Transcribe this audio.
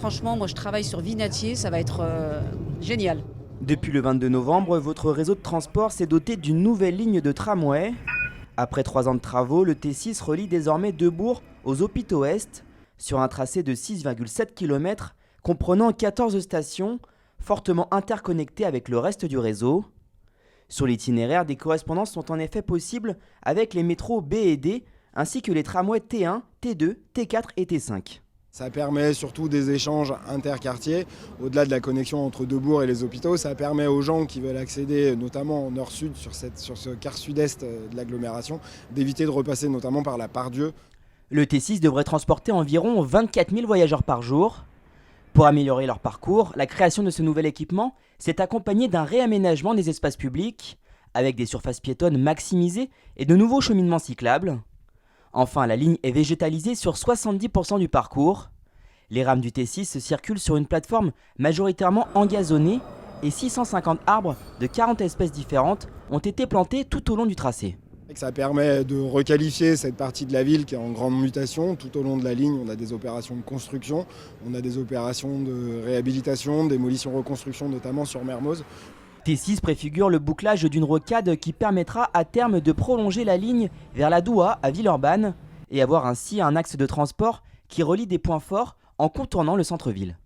franchement, moi je travaille sur Vinatier, ça va être génial. Depuis le 22 novembre, votre réseau de transport s'est doté d'une nouvelle ligne de tramway. Après 3 ans de travaux, le T6 relie désormais Debourg aux Hôpitaux Est sur un tracé de 6,7 km comprenant 14 stations fortement interconnectées avec le reste du réseau. Sur l'itinéraire, des correspondances sont en effet possibles avec les métros B et D ainsi que les tramways T1, T2, T4 et T5. Ça permet surtout des échanges interquartiers, au-delà de la connexion entre Debourg et les hôpitaux. Ça permet aux gens qui veulent accéder, notamment au nord-sud, sur ce quart sud-est de l'agglomération, d'éviter de repasser notamment par la Pardieu. Le T6 devrait transporter environ 24 000 voyageurs par jour. Pour améliorer leur parcours, la création de ce nouvel équipement s'est accompagnée d'un réaménagement des espaces publics, avec des surfaces piétonnes maximisées et de nouveaux cheminements cyclables. Enfin, la ligne est végétalisée sur 70% du parcours. Les rames du T6 circulent sur une plateforme majoritairement engazonnée et 650 arbres de 40 espèces différentes ont été plantés tout au long du tracé. Ça permet de requalifier cette partie de la ville qui est en grande mutation. Tout au long de la ligne, on a des opérations de construction, on a des opérations de réhabilitation, démolition, reconstruction, notamment sur Mermoz. T6 préfigure le bouclage d'une rocade qui permettra à terme de prolonger la ligne vers la Doua à Villeurbanne et avoir ainsi un axe de transport qui relie des points forts en contournant le centre-ville.